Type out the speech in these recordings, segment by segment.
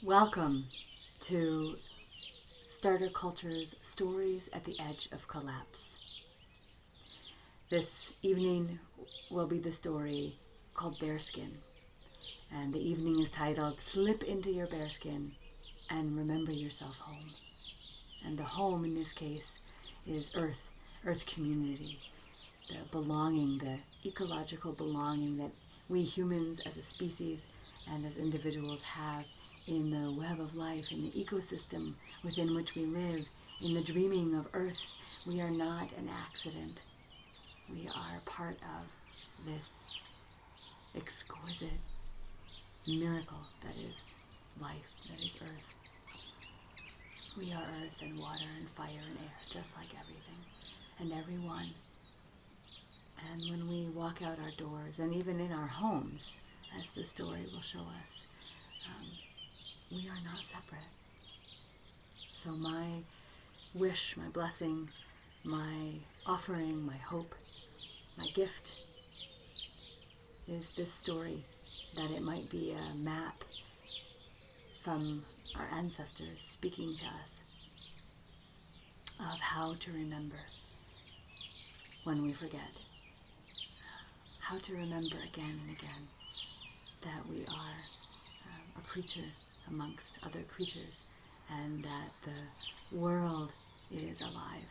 Welcome to Starter Culture's Stories at the Edge of Collapse. This evening will be the story called Bearskin, and the evening is titled Slip into Your Bearskin and Remember Yourself Home. And the home in this case is Earth community, the belonging, the ecological belonging that we humans as a species and as individuals have in the web of life, in the ecosystem within which we live, in the dreaming of Earth. We are not an accident. We are part of this exquisite miracle that is life, that is Earth. We are earth and water and fire and air, just like everything and everyone. And when we walk out our doors, and even in our homes, as the story will show us, we are not separate. So my wish, my blessing, my offering, my hope, my gift is this story, that it might be a map from our ancestors speaking to us of how to remember when we forget, how to remember again and again that we are a creature amongst other creatures, and that the world is alive,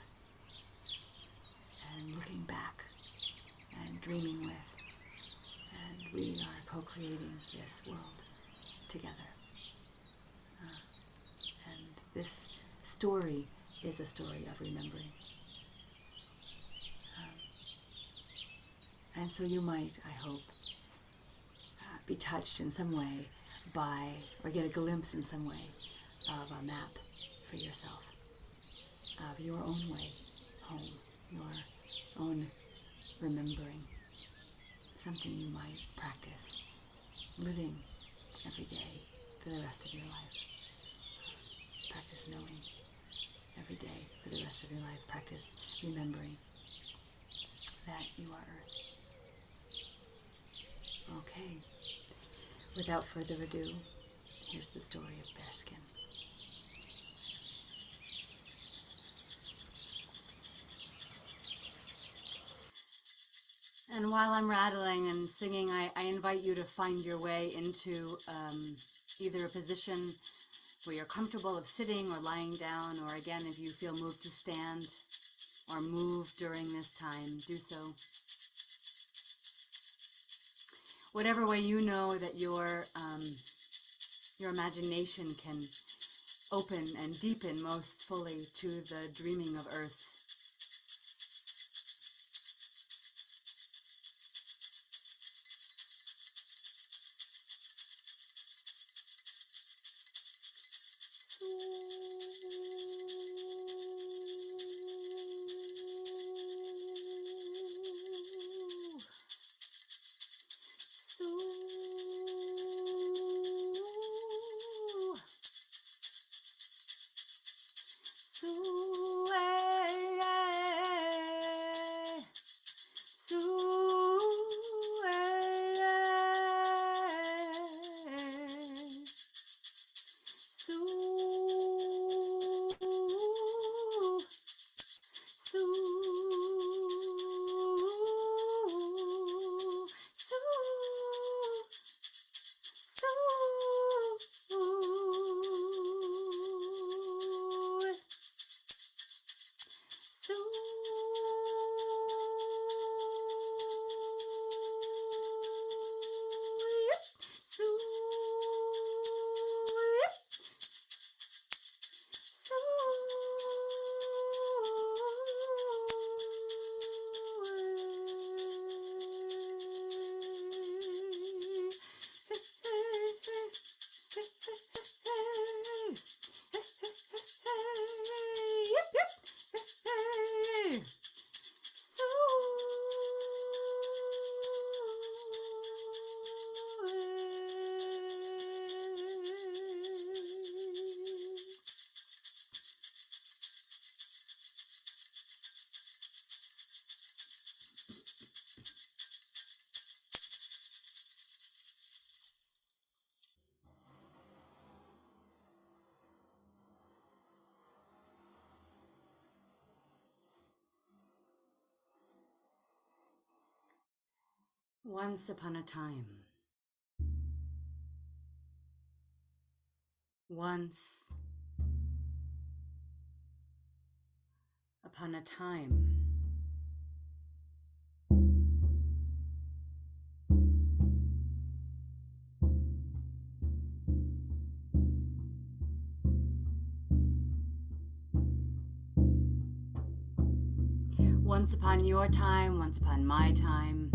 and looking back and dreaming with, and we are co-creating this world together. And this story is a story of remembering. And so you might, I hope, be touched in some way by, or get a glimpse in some way of a map for yourself, of your own way home, your own remembering, something you might practice living every day for the rest of your life. Practice knowing every day for the rest of your life. Practice remembering that you are Earth. Okay. Without further ado, here's the story of Bearskin. And while I'm rattling and singing, I invite you to find your way into either a position where you're comfortable of sitting or lying down, or again, if you feel moved to stand or move during this time, do so. Whatever way you know that your imagination can open and deepen most fully to the dreaming of Earth. Once upon a time. Once upon a time. Once upon your time, once upon my time.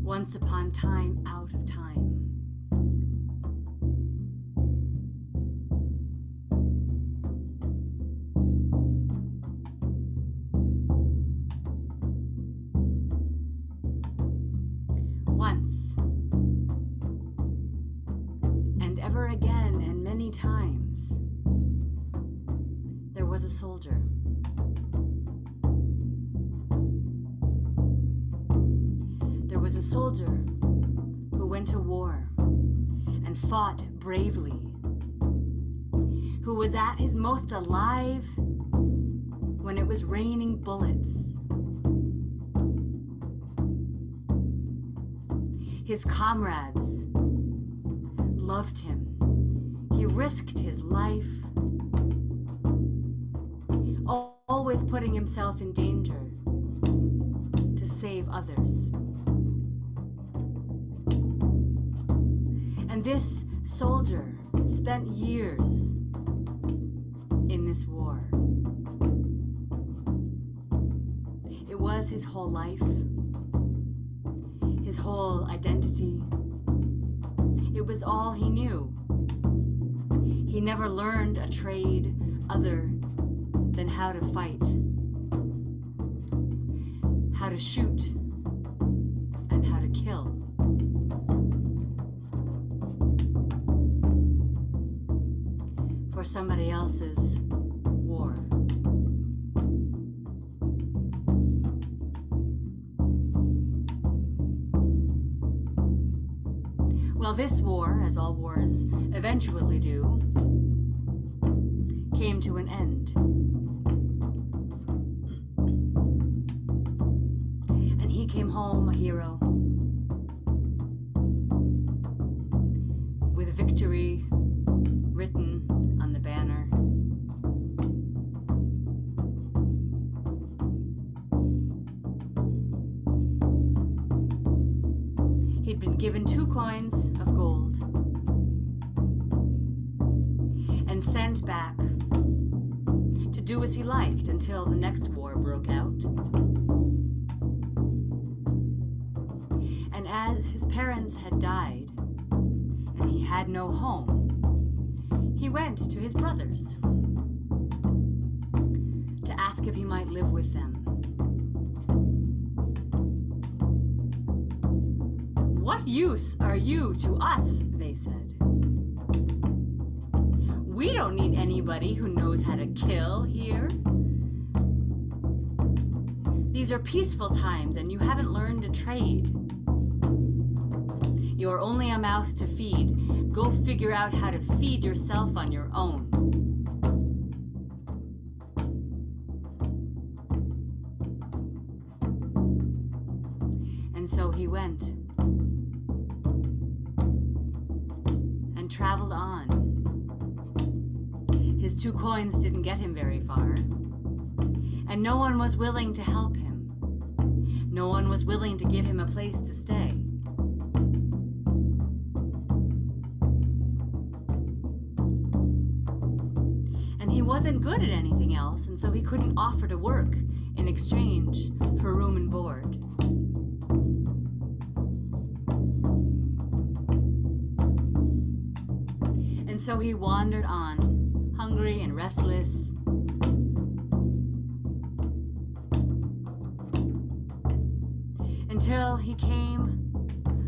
Once upon time out of time. Once. And ever again and many times. There was a soldier. There was a soldier who went to war and fought bravely, who was at his most alive when it was raining bullets. His comrades loved him. He risked his life, always putting himself in danger to save others. And this soldier spent years in this war. It was his whole life, his whole identity. It was all he knew. He never learned a trade other than how to fight, how to shoot, and how to kill. For somebody else's war. Well, this war, as all wars eventually do, came to an end. And he came home a hero, with victory written on the banner. He'd been given 2 coins of gold and sent back to do as he liked until the next war broke out. And as his parents had died and he had no home, he went to his brothers to ask if he might live with them. "What use are you to us?" they said. "We don't need anybody who knows how to kill here. These are peaceful times and you haven't learned a trade. You're only a mouth to feed. Go figure out how to feed yourself on your own." And so he went and traveled on. His 2 coins didn't get him very far, and no one was willing to help him. No one was willing to give him a place to stay. And he wasn't good at anything else, and so he couldn't offer to work in exchange for room and board. And so he wandered on, hungry and restless, until he came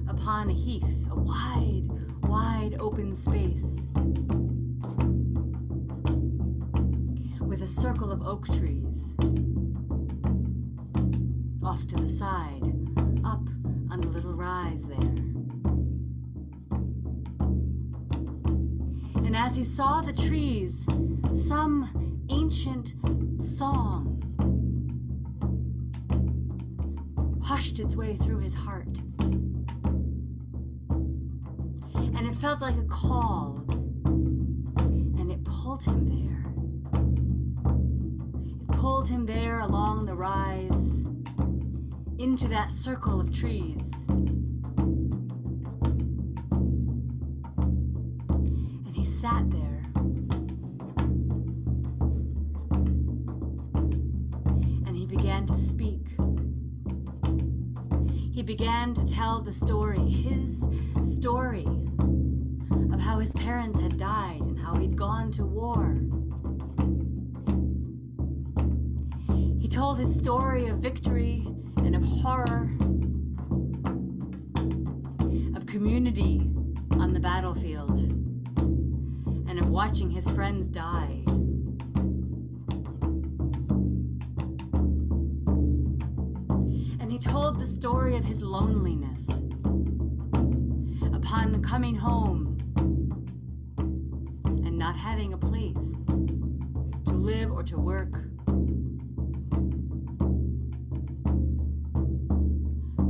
upon a heath, a wide, wide open space, with a circle of oak trees off to the side, up on the little rise there. And as he saw the trees, some ancient song hushed its way through his heart. And it felt like a call, and it pulled him there. It pulled him there along the rise, into that circle of trees. And he sat there. And he began to speak. He began to tell the story, his story, of how his parents had died and how he'd gone to war. He told his story of victory and of horror, of community on the battlefield, and of watching his friends die. And he told the story of his loneliness upon coming home and not having a place to live or to work.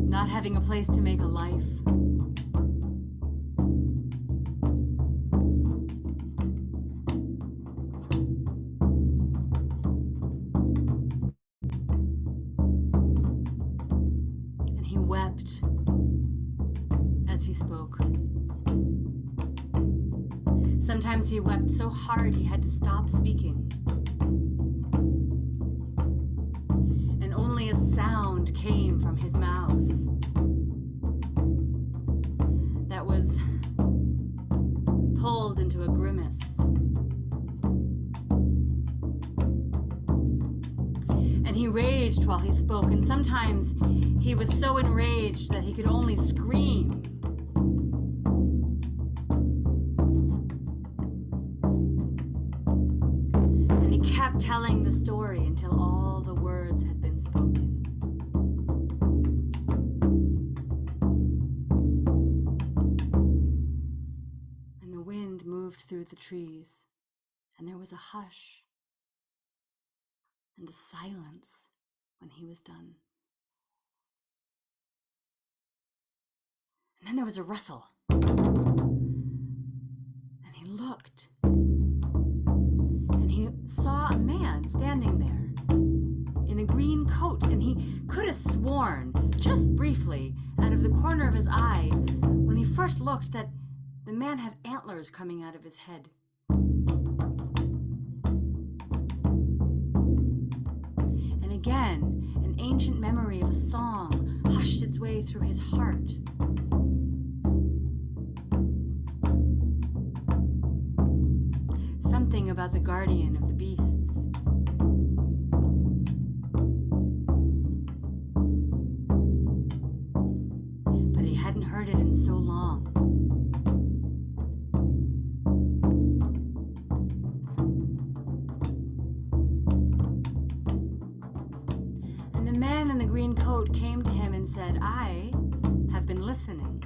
Not having a place to make a life. And he wept as he spoke. Sometimes he wept so hard he had to stop speaking. And only a sound came from his mouth that was pulled into a grimace. And he raged while he spoke, and sometimes he was so enraged that he could only scream. And he kept telling the story until all the words had been spoken. And the wind moved through the trees, and there was a hush and a silence when he was done. And then there was a rustle. And he looked. And he saw a man standing there in a green coat. And he could have sworn, just briefly, out of the corner of his eye, when he first looked, that the man had antlers coming out of his head. And again, an ancient memory of a song hushed its way through his heart. Something about the guardian of the beasts. But he hadn't heard it in so long. And the man in the green coat came to him and said, "I have been listening.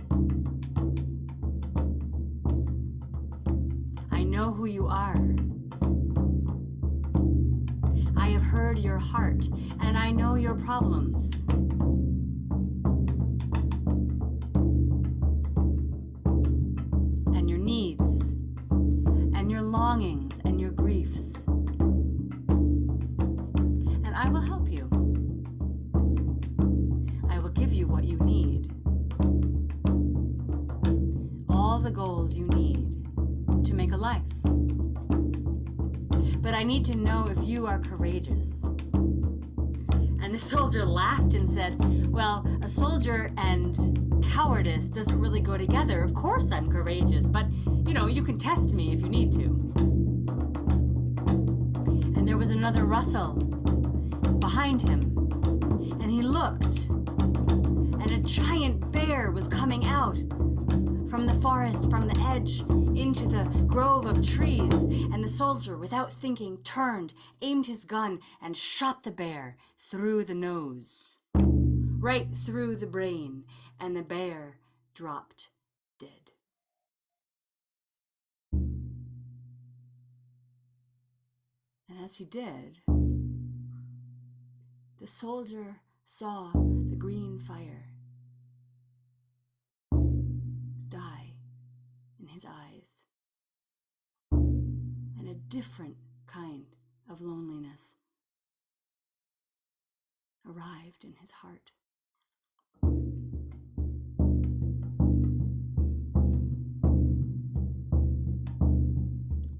I know who you are. I have heard your heart, and I know your problems. And your needs, and your longings, and your griefs. And I will help you. I will give you what you need. All the gold you need to make a life. But I need to know if you are courageous." And the soldier laughed and said, "Well, a soldier and cowardice doesn't really go together. Of course I'm courageous, but, you can test me if you need to." And there was another rustle behind him, and he looked, and a giant bear was coming out from the forest, from the edge, into the grove of trees, and the soldier, without thinking, turned, aimed his gun, and shot the bear through the nose, right through the brain, and the bear dropped dead. And as he did, the soldier saw the green fire die in his eyes, and a different kind of loneliness arrived in his heart.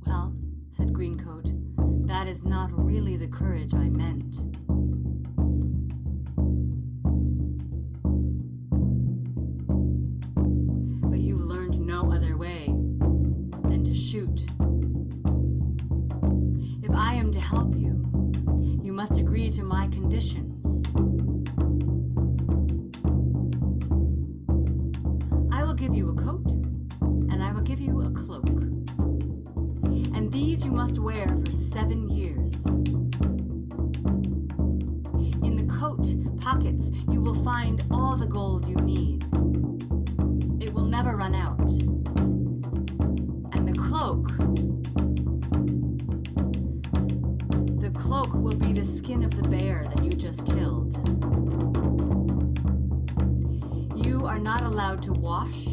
"Well," said Greencoat, "that is not really the courage I meant. But you've learned no other way than to shoot. If I am to help you, you must agree to my conditions. I will give you a coat, and I will give you a cloak. And these you must wear for 7 years. In the coat pockets, you will find all the gold you need. It will never run out. And the cloak will be the skin of the bear that you just killed. You are not allowed to wash.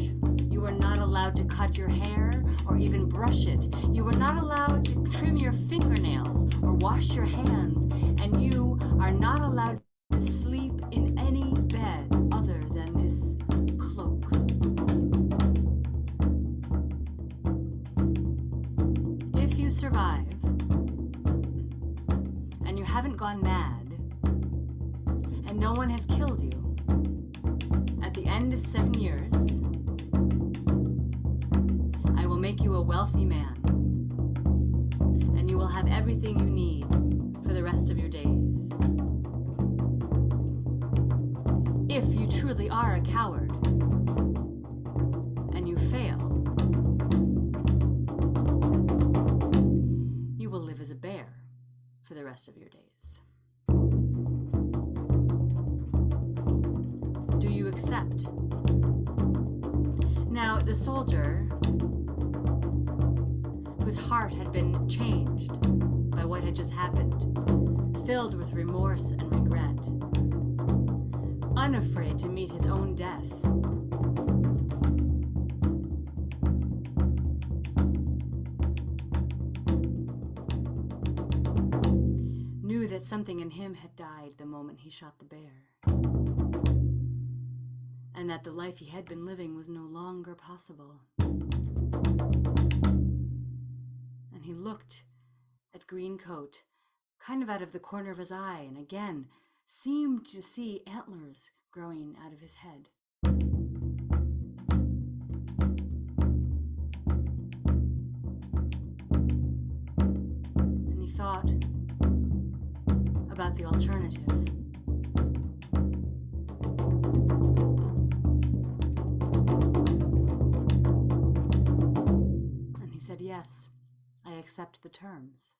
You are not allowed to cut your hair or even brush it. You are not allowed to trim your fingernails or wash your hands. And you are not allowed to sleep in any bed other than this cloak. If you survive, and you haven't gone mad, and no one has killed you, at the end of 7 years, I will make you a wealthy man, and you will have everything you need for the rest of your days. If you truly are a coward, and you fail, you will live as a bear for the rest of your days. Do you accept?" Now, the soldier, whose heart had been changed by what had just happened, filled with remorse and regret, unafraid to meet his own death, knew that something in him had died the moment he shot the bear, and that the life he had been living was no longer possible. And he looked at Greencoat, kind of out of the corner of his eye, and again seemed to see antlers growing out of his head. And he thought about the alternative. And he said, "Yes, I accept the terms."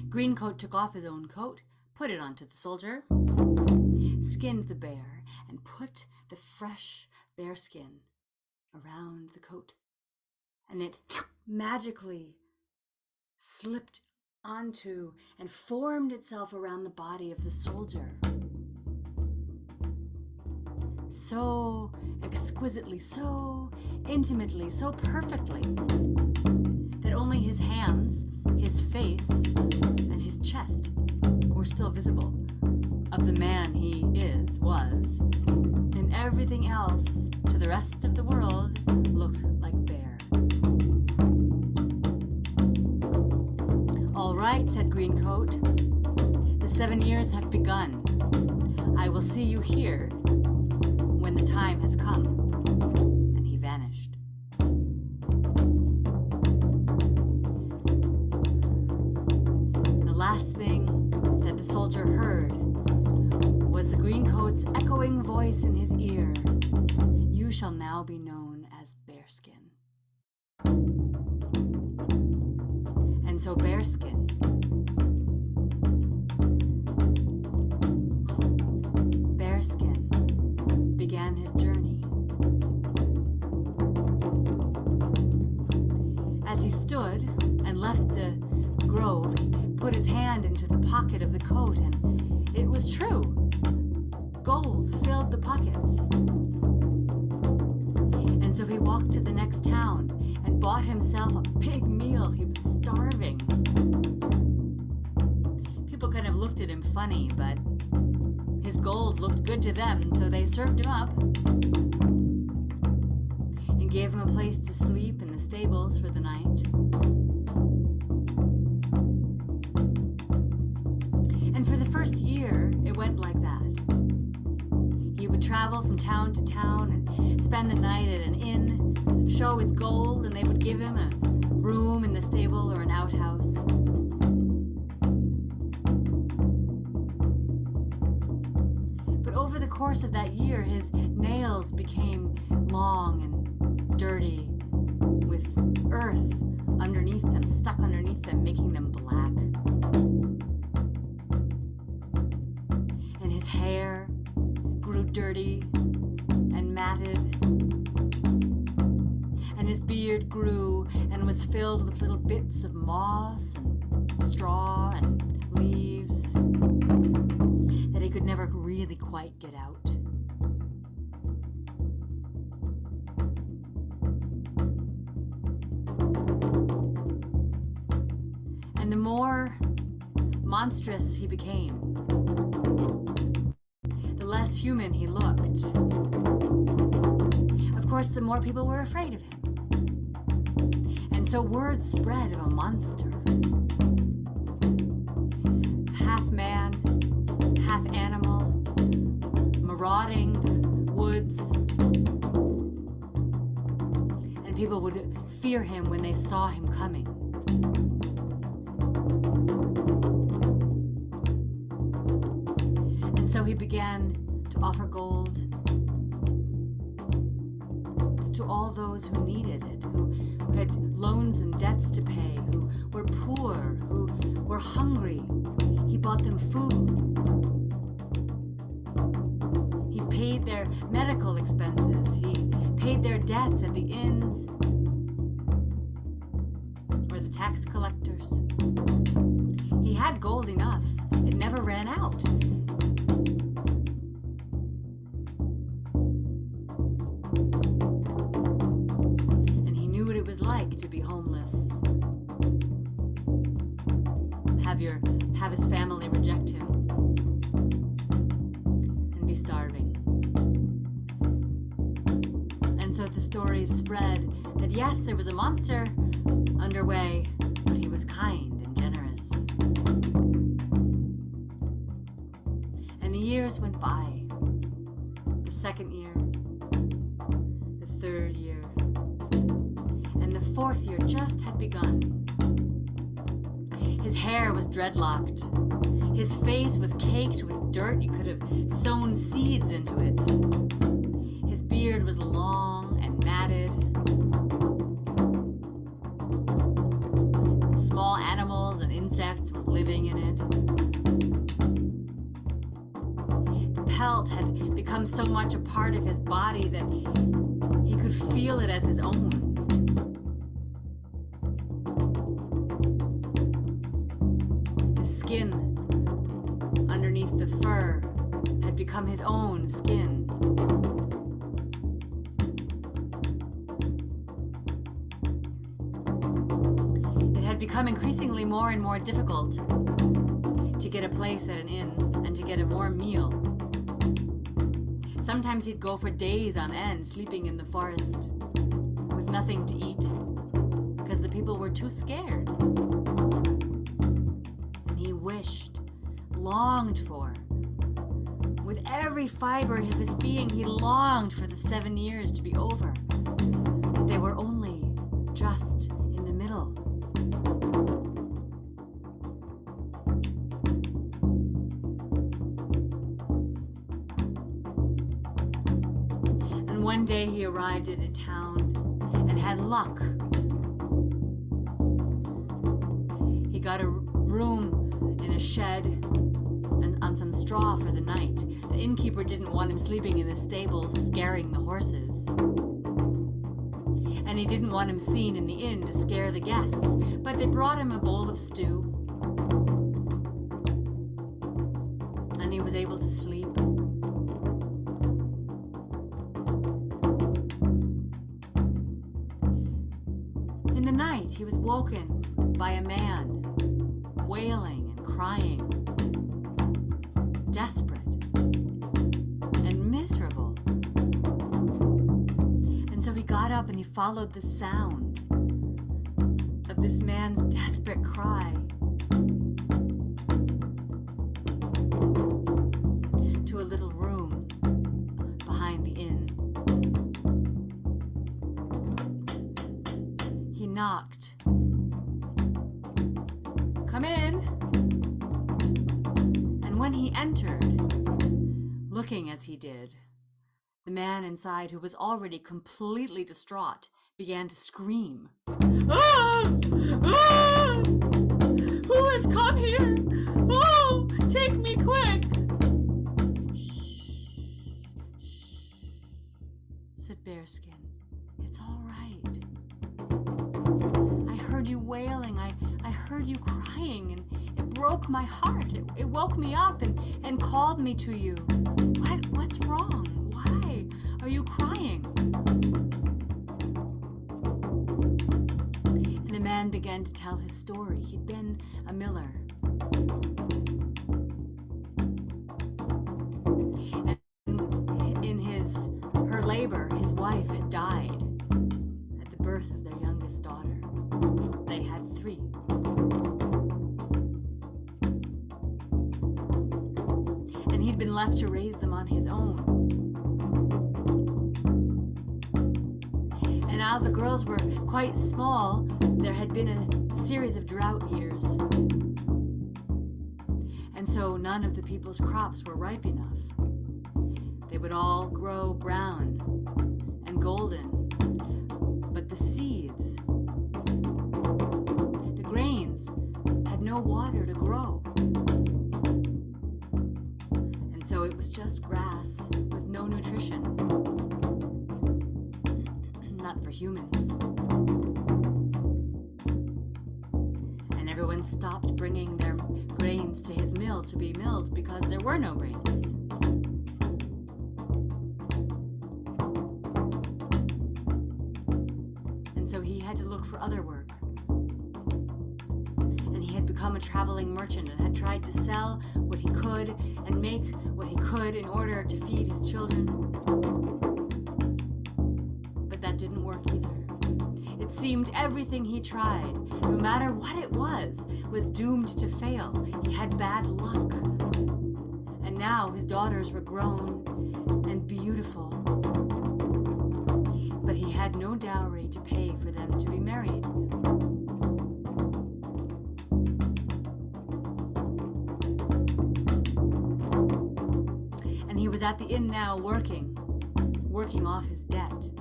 Greencoat took off his own coat, put it onto the soldier, skinned the bear, and put the fresh bearskin around the coat. And it magically slipped onto and formed itself around the body of the soldier. So exquisitely, so intimately, so perfectly, that only his hands, his face, and his chest were still visible of the man he was, and everything else to the rest of the world looked like bear. "All right," said Greencoat, "the 7 years have begun. I will see you here when the time has come." And he vanished. The last thing that the soldier heard was the Greencoat's echoing voice in his ear, "You shall now be known as Bearskin." And so Bearskin began his journey. As he stood and left the grove, he put his hand into the pocket of the coat, and it was true. gold filled the pockets. And so he walked to the next town and bought himself a big meal. He was starving. People kind of looked at him funny, but his gold looked good to them, so they served him up and gave him a place to sleep in the stables for the night. And for the first year, it went like that. He would travel from town to town and spend the night at an inn, show his gold, and they would give him a room in the stable or an outhouse. But over the course of that year, his nails became long and dirty, with earth underneath them, stuck underneath them, making them black. And his hair grew dirty and matted, and his beard grew and was filled with little bits of moss and straw and leaves that he could never really quite get out. And the more monstrous he became, the less human he looked. Of course, the more people were afraid of him. And so word spread of a monster. Half man, half animal, marauding the woods. And people would fear him when they saw him coming. And so he began to offer gold to all those who needed it, who had loans and debts to pay, who were poor, who were hungry. He bought them food. He paid their medical expenses. He paid their debts at the inns or the tax collectors. He had gold enough. It never ran out. To be homeless, have his family reject him, and be starving. And so the stories spread that yes, there was a monster underway, but he was kind and generous. And the years went by. The second year, the third year, and the fourth year just had begun. His hair was dreadlocked. His face was caked with dirt. You could have sown seeds into it. His beard was long and matted. Small animals and insects were living in it. The pelt had become so much a part of his body that he could feel it as his own. Skin underneath the fur had become his own skin. It had become increasingly more and more difficult to get a place at an inn and to get a warm meal. Sometimes he'd go for days on end, sleeping in the forest with nothing to eat because the people were too scared. Wished, longed for. With every fiber of his being, he longed for the 7 years to be over. But they were only just in the middle. And one day he arrived at a town and had luck. He got a room in a shed and on some straw for the night. The innkeeper didn't want him sleeping in the stables, scaring the horses. And he didn't want him seen in the inn to scare the guests, but they brought him a bowl of stew. And he was able to sleep. In the night, he was woken by a man, wailing and crying, desperate and miserable. And so he got up and he followed the sound of this man's desperate cry to a little room behind the inn. He knocked. "Come in." And when he entered, looking as he did, the man inside, who was already completely distraught, began to scream. "Ah! Ah! Who has come here? Oh, take me quick!" "Shh, shh," said Bearskin. "It's all right. I heard you wailing. I heard you crying, and it broke my heart. It woke me up and called me to you. What's wrong? Why are you crying?" And the man began to tell his story. He'd been a miller. And in her labor, his wife had died at the birth of their youngest daughter. They had 3. And he'd been left to raise them on his own. And now the girls were quite small. There had been a series of drought years. And so none of the people's crops were ripe enough. They would all grow brown and golden. But the seeds, the grains, had no water to grow. And so it was just grass with no nutrition. Not for humans. And everyone stopped bringing their grains to his mill to be milled because there were no grains. And so he had to look for other work. And he had become a traveling merchant and had tried to sell what he could and make what he could in order to feed his children. But that didn't work either. It seemed everything he tried, no matter what it was doomed to fail. He had bad luck. And now his daughters were grown and beautiful. But he had no dowry to pay for them to be married. And he was at the inn now working off his debt.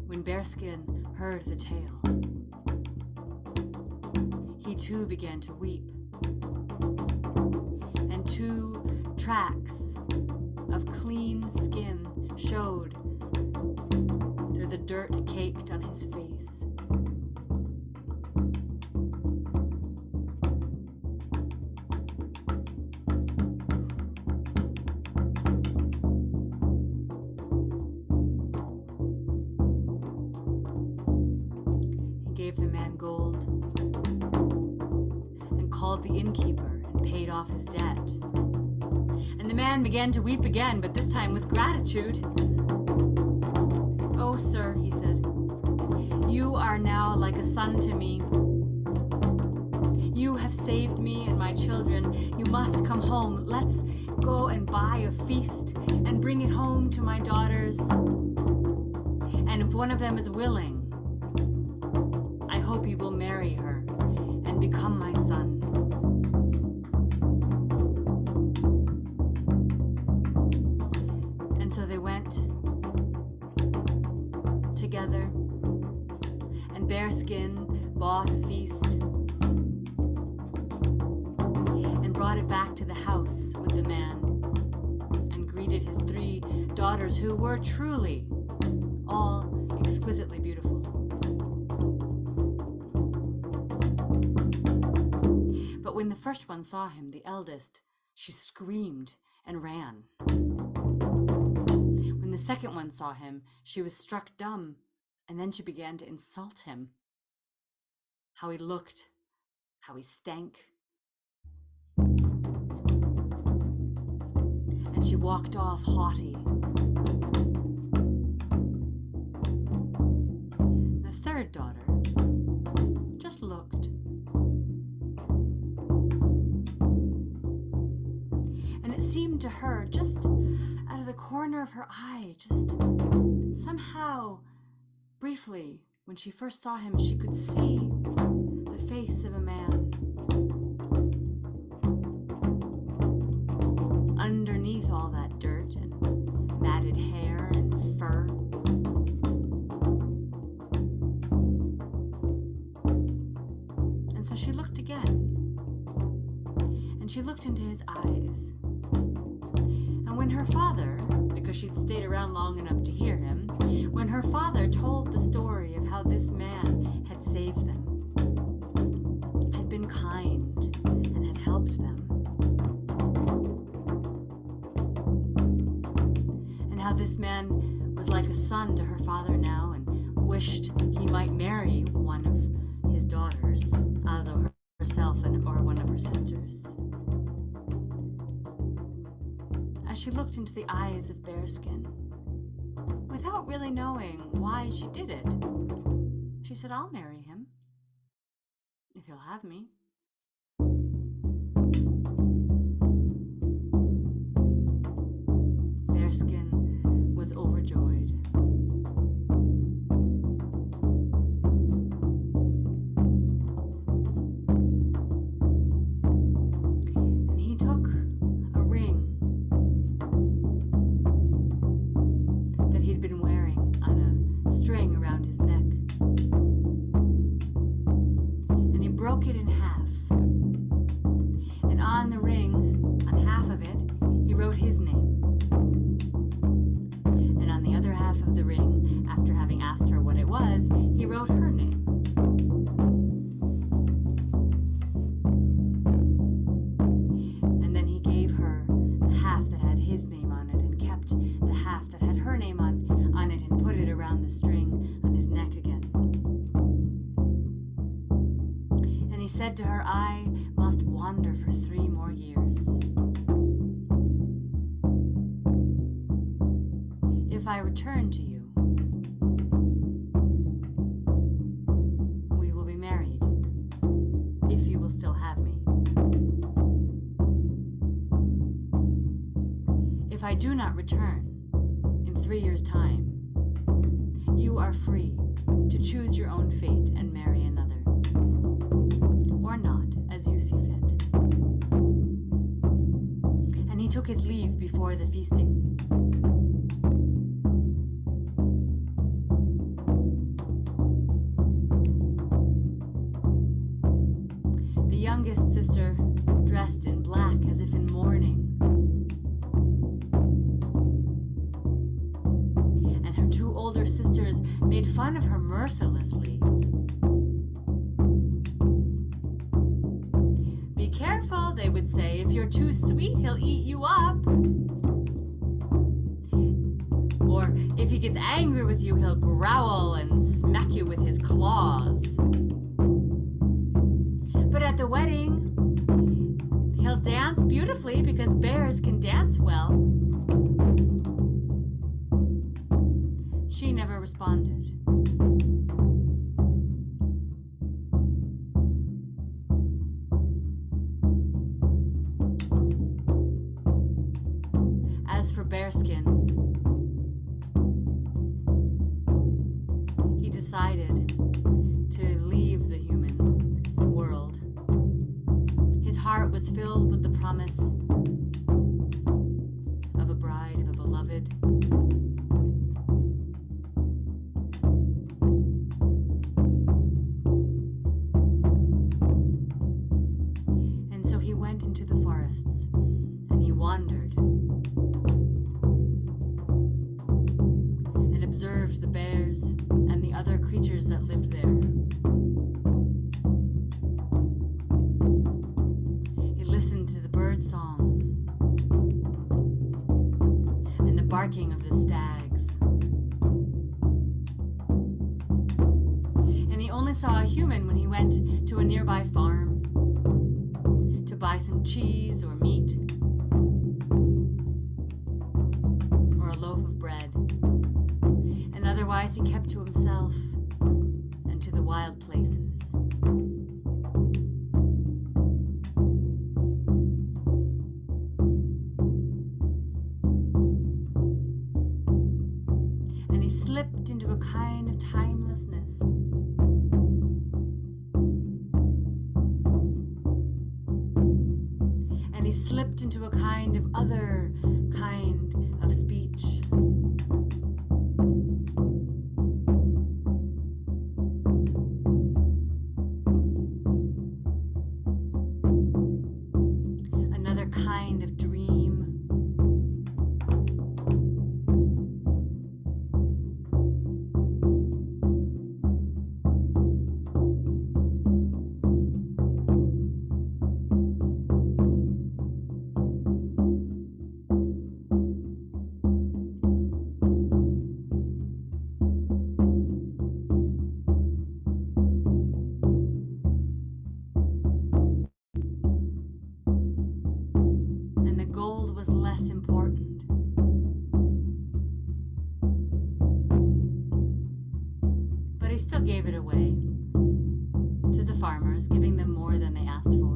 When Bearskin heard the tale, he too began to weep. And 2 tracks of clean skin showed through the dirt caked on his face. He gave the man gold and called the innkeeper and paid off his debt. And the man began to weep again, but this time with gratitude. "Oh, sir," he said, "you are now like a son to me. You have saved me and my children. You must come home. Let's go and buy a feast and bring it home to my daughters. And if one of them is willing, I hope you will marry her and become my son." And so they went together, and Bearskin bought a feast and brought it back to the house with the man and greeted his 3 daughters, who were truly all exquisitely beautiful. But when the first one saw him, the eldest, she screamed and ran. When the second one saw him, she was struck dumb, and then she began to insult him. How he looked, how he stank. And she walked off haughty. The third daughter just looked. And it seemed to her, just out of the corner of her eye, just somehow, briefly, when she first saw him, she could see the face of a man. Underneath all that dirt and matted hair and fur. And so she looked again. And she looked into his eyes. And when her father, because she'd stayed around long enough to hear him, when her father told the story of how this man had saved them, had been kind, and had helped them, and how this man was like a son to her father now and wished he might marry one of his daughters, either herself or one of her sisters. As she looked into the eyes of Bearskin, without really knowing why she did it, she said, "I'll marry him, if he'll have me." Bearskin was overjoyed. And he took a ring that he'd been wearing on a string around his neck. And he broke it in half. And on the ring, on half of it, he wrote his name. And on the other half of the ring, after having asked her what it was, he wrote her name. And then he gave her the half that had his name on it and kept the half that had her name on it and put it around the string on his neck again. And he said to her, "I must wander for 3 more years. If I return to you, we will be married, if you will still have me. If I do not return in 3 years' time, you are free to choose your own fate and marry another, or not, as you see fit." And he took his leave before the feasting. The youngest sister, dressed in black as if in mourning, and her 2 older sisters made fun of her mercilessly. "Be careful," they would say, "if you're too sweet, he'll eat you up. Or if he gets angry with you, he'll growl and smack you with his claws. But at the wedding, he'll dance beautifully because bears can dance well." She never responded. As for Bearskin, he decided to leave the human world. His heart was filled with the promise of a bride, of a beloved. And so he went into the forests and he wandered and observed the bears and the other creatures that lived there. He listened to the bird song barking of the stags. And he only saw a human when he went to a nearby farm to buy some cheese or meat or a loaf of bread. And otherwise he kept to himself and to the wild places. And he slipped into a kind of timelessness. And he slipped into a kind of other kind of speech. Another kind of dream. Was less important. But he still gave it away to the farmers, giving them more than they asked for.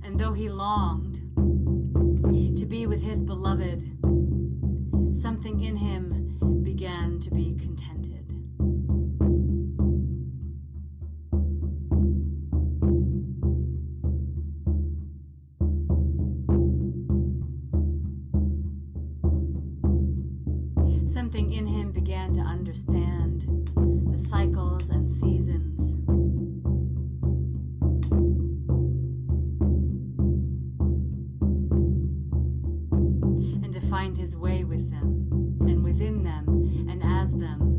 And though he longed to be with his beloved, something in him began to be contented. Something in him began to understand the cycles and seasons. And to find his way with them, and within them, and as them.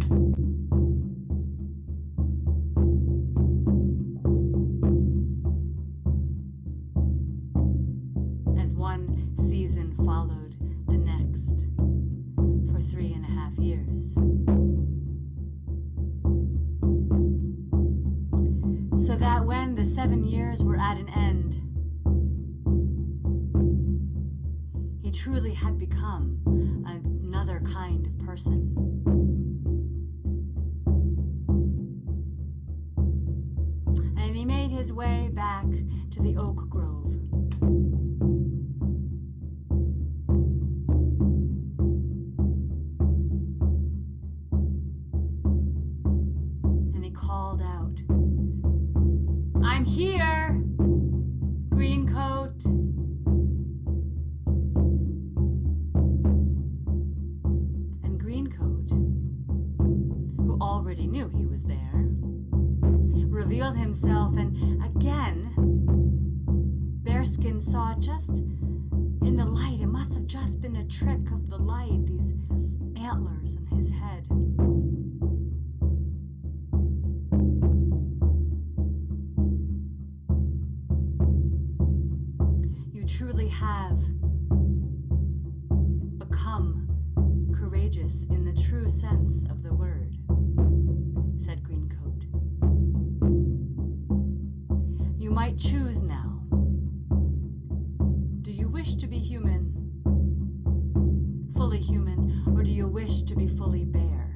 As one season followed the next for 3.5 years. So that when the 7 years were at an end, he truly had become another kind of person. And he made his way back to the oak grove. And he called out, "I'm here, green coat." Already knew he was there, revealed himself, and again, Bearskin saw just in the light, it must have just been a trick of the light, these antlers in his head. You truly have become courageous in the true sense of the word, said Greencoat. You might choose now. Do you wish to be human, fully human, or do you wish to be fully bear?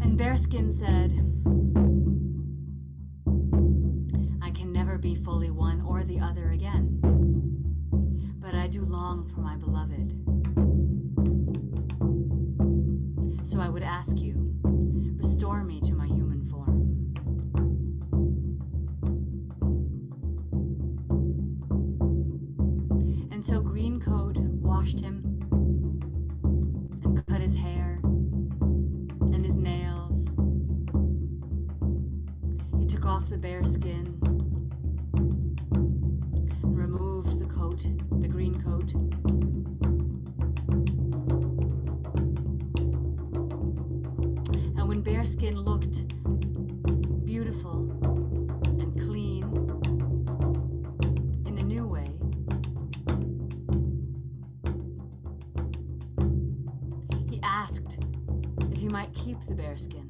And Bearskin said, I can never be fully one or the other again, but I do long for my beloved. So I would ask you, restore me to my human form. And so Greencoat washed him and cut his hair and his nails. He took off the bear skin and removed the coat coat, the green coat. And when Bearskin looked beautiful and clean in a new way, he asked if he might keep the bearskin.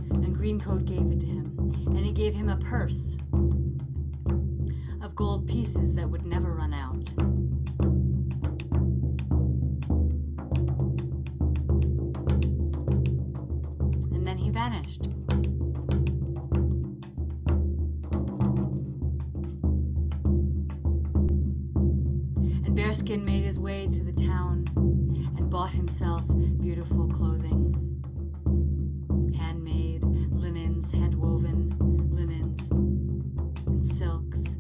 And Greencoat gave it to him, and he gave him a purse of gold pieces that would never run out. And then he vanished. And Bearskin made his way to the town and bought himself beautiful clothing. Handmade linens, hand-woven linens, and silks.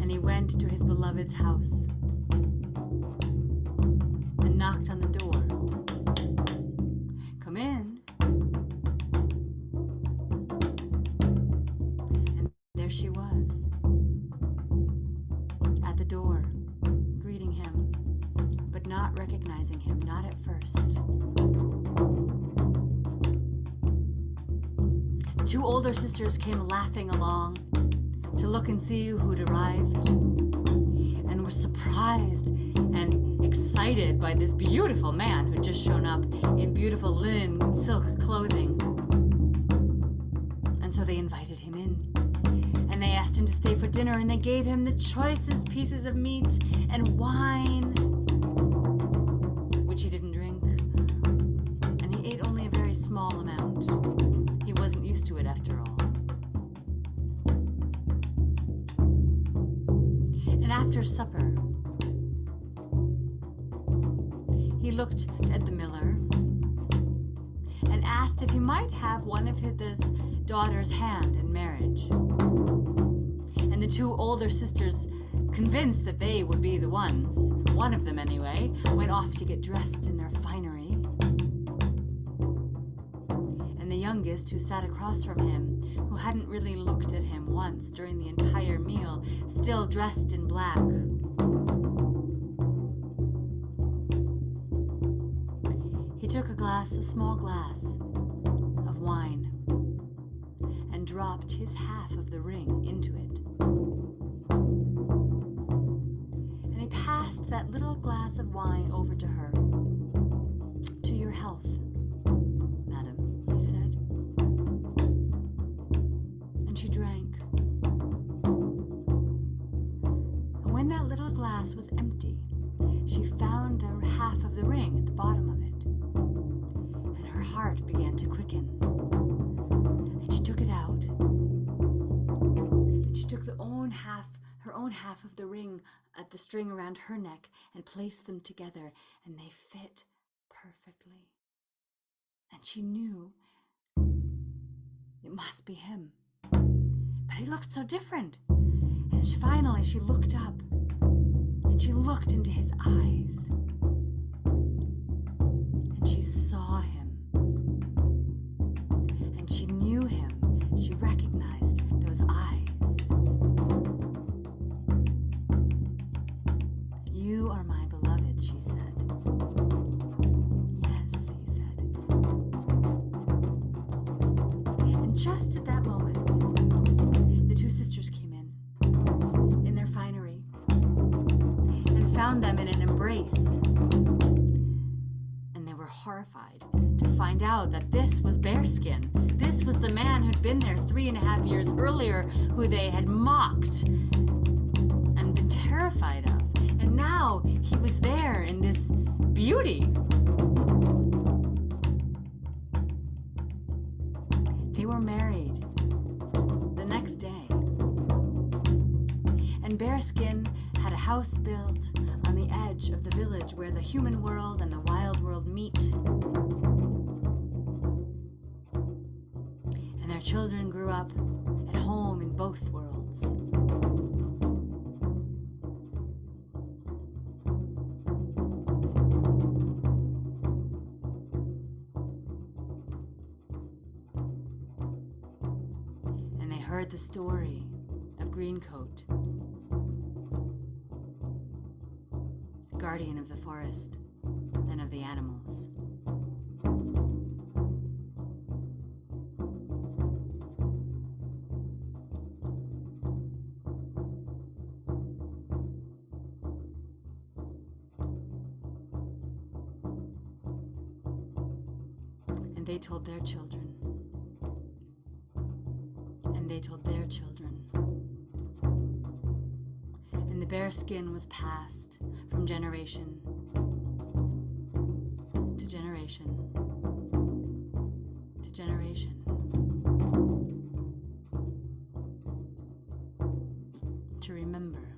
And he went to his beloved's house and knocked on the door. Come in. And there she was, at the door, greeting him, but not recognizing him, not at first. The two older sisters came laughing along to look and see who'd arrived, and were surprised and excited by this beautiful man who'd just shown up in beautiful linen and silk clothing. And so they invited him in, and they asked him to stay for dinner, and they gave him the choicest pieces of meat and wine, which he didn't drink, and he ate only a very small amount. He wasn't used to it after all. And after supper, he looked at the miller and asked if he might have one of his daughter's hand in marriage. And the two older sisters, convinced that they would be the ones, one of them anyway, went off to get dressed in their finery. And the youngest, who sat across from him, who hadn't really looked at him once during the entire meal, still dressed in black, he took a small glass of wine, and dropped his half of the ring into it. And he passed that little glass of wine over to her. "To your health, madam," he said. And she drank. And when that little glass was empty, she found the half of the ring at the bottom of it. And her heart began to quicken. And she took it out. And she took her own half of the ring at the string around her neck and placed them together, and they fit perfectly. And she knew it must be him. But he looked so different. And finally she looked up, and she looked into his eyes, and she saw him, and she knew him. She recognized those eyes. "You are my beloved," she said. "Yes," he said. And just at that moment, the two sisters came in their finery, and found them in an embrace. And they were horrified to find out that this was Bearskin. This was the man who'd been there 3.5 years earlier, who they had mocked and been terrified of. And now he was there in this beauty. They were married the next day. And Bearskin had a house built on the edge of the village where the human world and the wild world meet. And their children grew up at home in both worlds. heard the story of Greencoat, guardian of the forest and of the animals. And they told their children. And they told their children. And the bearskin was passed from generation to generation to generation. To remember.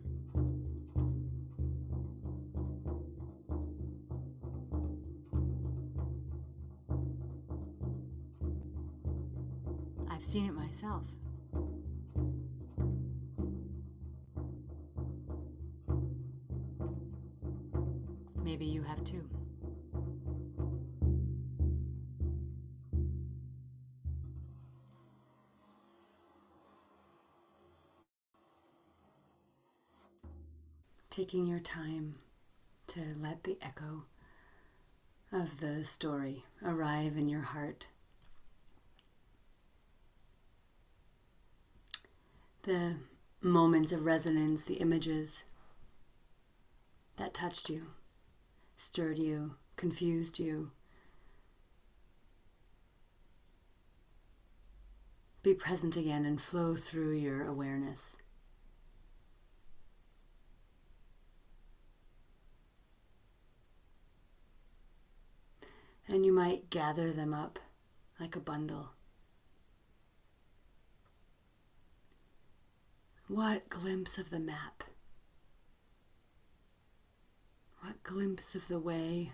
I've seen it myself. Maybe you have too. Taking your time to let the echo of the story arrive in your heart. The moments of resonance, the images that touched you, stirred you, confused you. Be present again and flow through your awareness. And you might gather them up like a bundle. What glimpse of the map? What glimpse of the way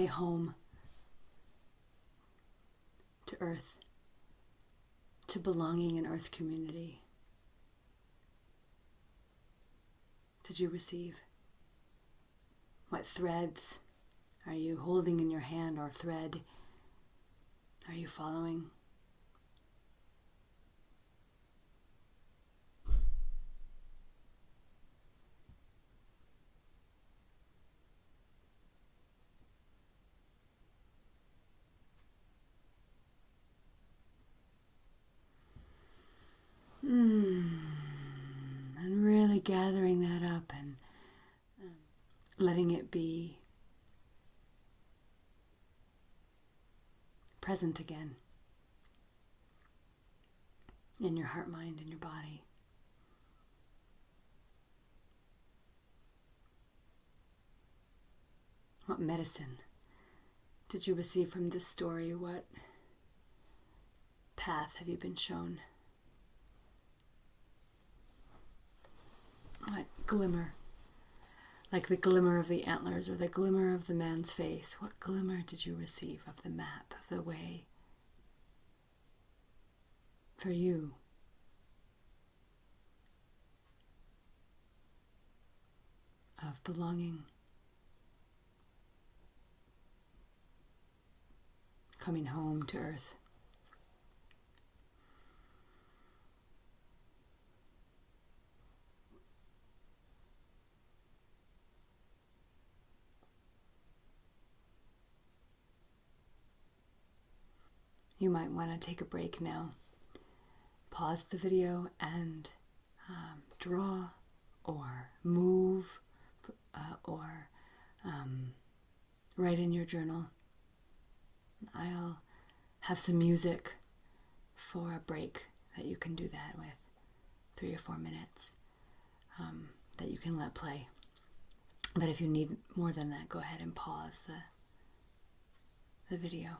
home to Earth, to belonging in Earth community did you receive? What threads are you holding in your hand, or thread are you following? And really gathering that up and letting it be present again in your heart, mind, and your body. What medicine did you receive from this story? What path have you been shown? What glimmer, like the glimmer of the antlers or the glimmer of the man's face, what glimmer did you receive of the map, of the way for you? Of belonging, coming home to Earth. You might want to take a break now. Pause the video and draw or move or write in your journal. I'll have some music for a break that you can do that with, 3 or 4 minutes, that you can let play. But if you need more than that, go ahead and pause the video.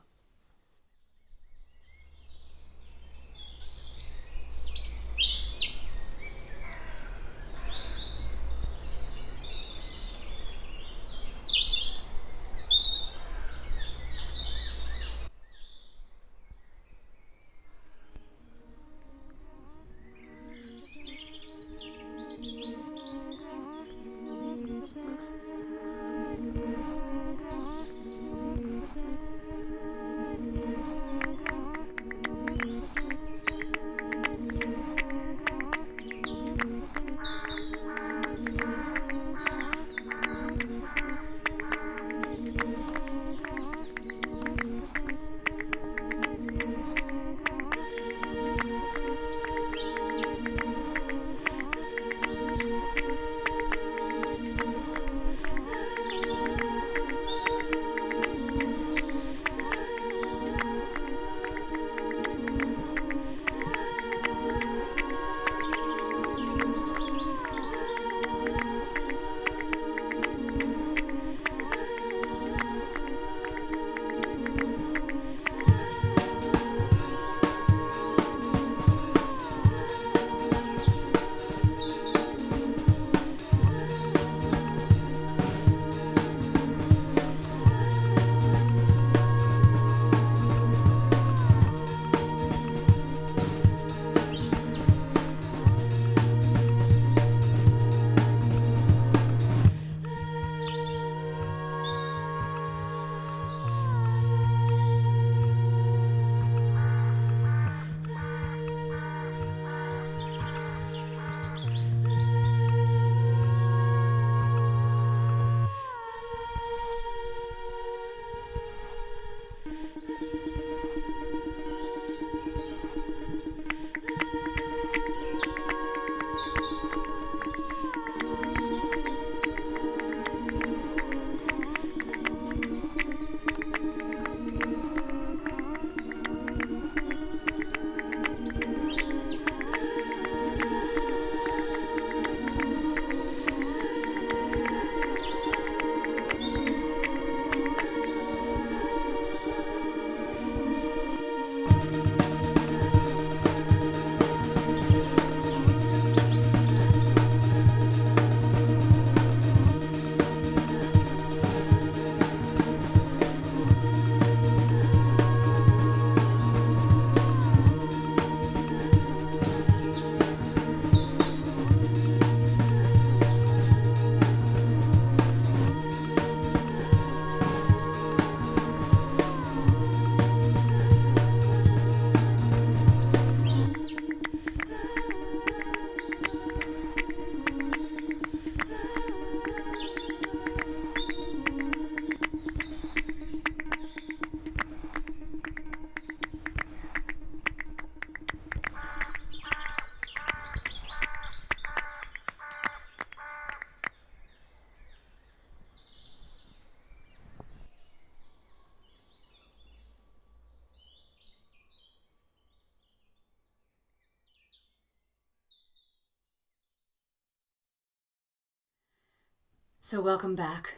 So welcome back.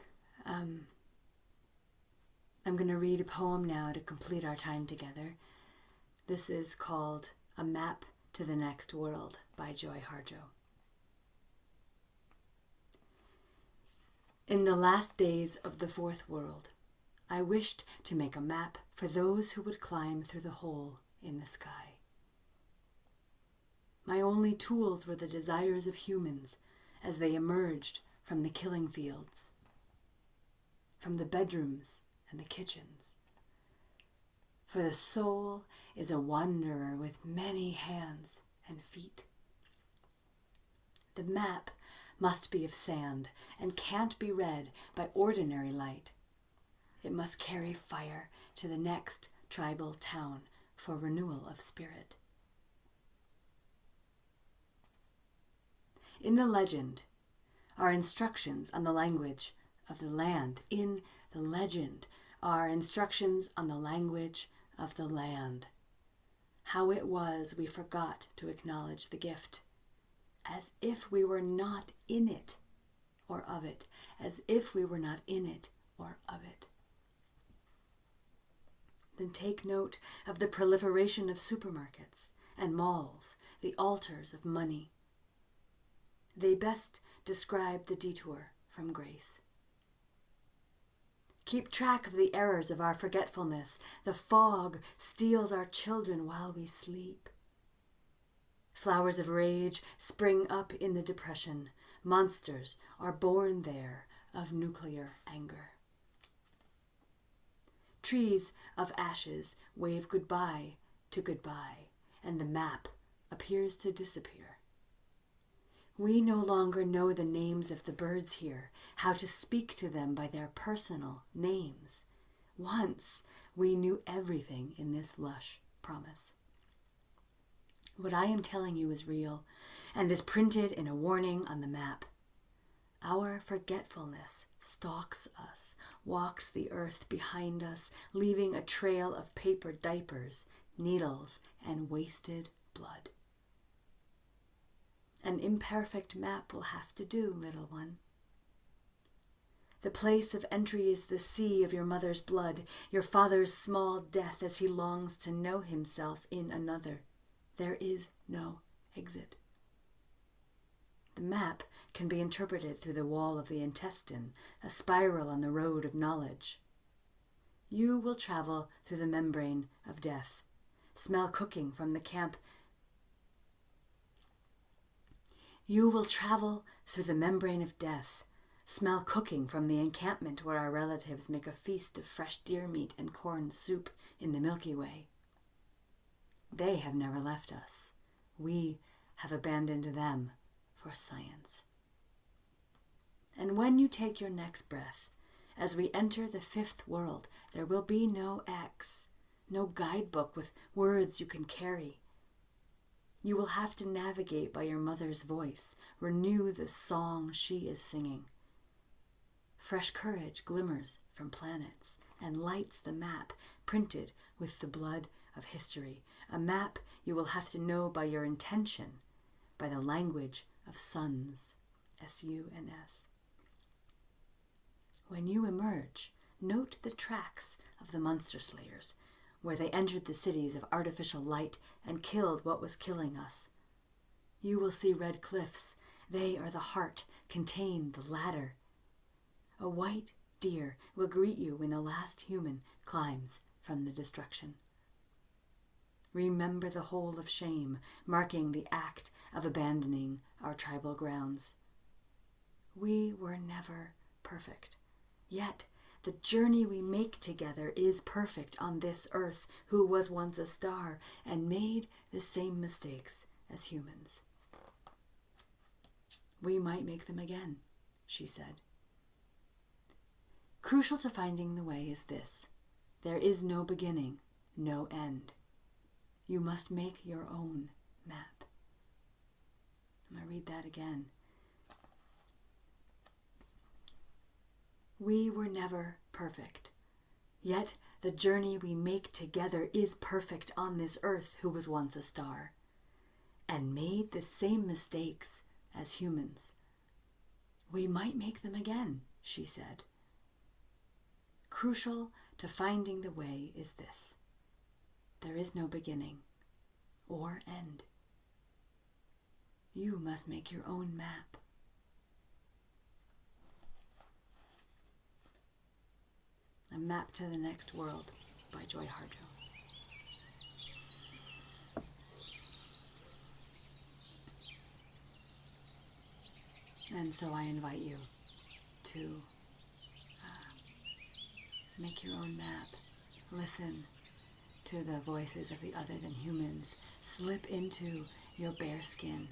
I'm going to read a poem now to complete our time together. This is called A Map to the Next World by Joy Harjo. In the last days of the fourth world, I wished to make a map for those who would climb through the hole in the sky. My only tools were the desires of humans as they emerged from the killing fields, from the bedrooms and the kitchens. For the soul is a wanderer with many hands and feet. The map must be of sand and can't be read by ordinary light. It must carry fire to the next tribal town for renewal of spirit. In the legend are instructions on the language of the land. In the legend are instructions on the language of the land. How it was we forgot to acknowledge the gift, as if we were not in it or of it, as if we were not in it or of it. Then take note of the proliferation of supermarkets and malls, the altars of money. They best describe the detour from grace. Keep track of the errors of our forgetfulness. The fog steals our children while we sleep. Flowers of rage spring up in the depression. Monsters are born there of nuclear anger. Trees of ashes wave goodbye to goodbye, and the map appears to disappear. We no longer know the names of the birds here, how to speak to them by their personal names. Once we knew everything in this lush promise. What I am telling you is real and is printed in a warning on the map. Our forgetfulness stalks us, walks the earth behind us, leaving a trail of paper diapers, needles, and wasted blood. An imperfect map will have to do, little one. The place of entry is the sea of your mother's blood, your father's small death as he longs to know himself in another. There is no exit. The map can be interpreted through the wall of the intestine, a spiral on the road of knowledge. You will travel through the membrane of death, smell cooking from the camp. You will travel through the membrane of death, smell cooking from the encampment where our relatives make a feast of fresh deer meat and corn soup in the Milky Way. They have never left us. We have abandoned them for science. And when you take your next breath, as we enter the fifth world, there will be no X, no guidebook with words you can carry. You will have to navigate by your mother's voice, renew the song she is singing. Fresh courage glimmers from planets and lights the map printed with the blood of history, a map you will have to know by your intention, by the language of suns, S-U-N-S. When you emerge, note the tracks of the monster slayers, where they entered the cities of artificial light and killed what was killing us. You will see red cliffs. They are the heart, contain the ladder. A white deer will greet you when the last human climbs from the destruction. Remember the hole of shame, marking the act of abandoning our tribal grounds. We were never perfect, yet the journey we make together is perfect on this earth, who was once a star and made the same mistakes as humans. We might make them again, she said. Crucial to finding the way is this: there is no beginning, no end. You must make your own map. I'm going to read that again. We were never perfect, yet the journey we make together is perfect on this earth, who was once a star, and made the same mistakes as humans. We might make them again, she said. Crucial to finding the way is this: there is no beginning or end. You must make your own map. A Map to the Next World by Joy Harjo. And so I invite you to make your own map. Listen to the voices of the other than humans. Slip into your bearskin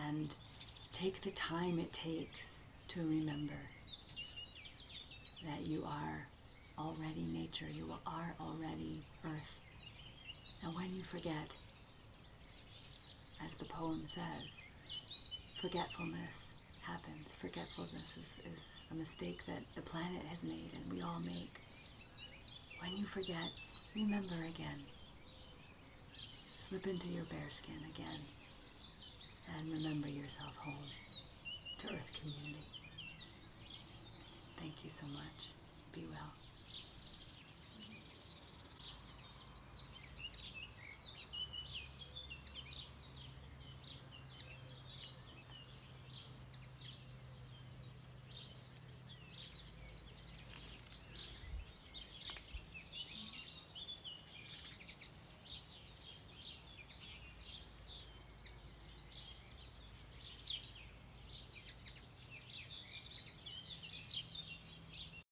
and take the time it takes to remember that you are already nature, you are already earth. And when you forget, as the poem says, forgetfulness happens. Forgetfulness is a mistake that the planet has made and we all make. When you forget, remember again. Slip into your bearskin again and remember yourself home to Earth community. Thank you so much. Be well.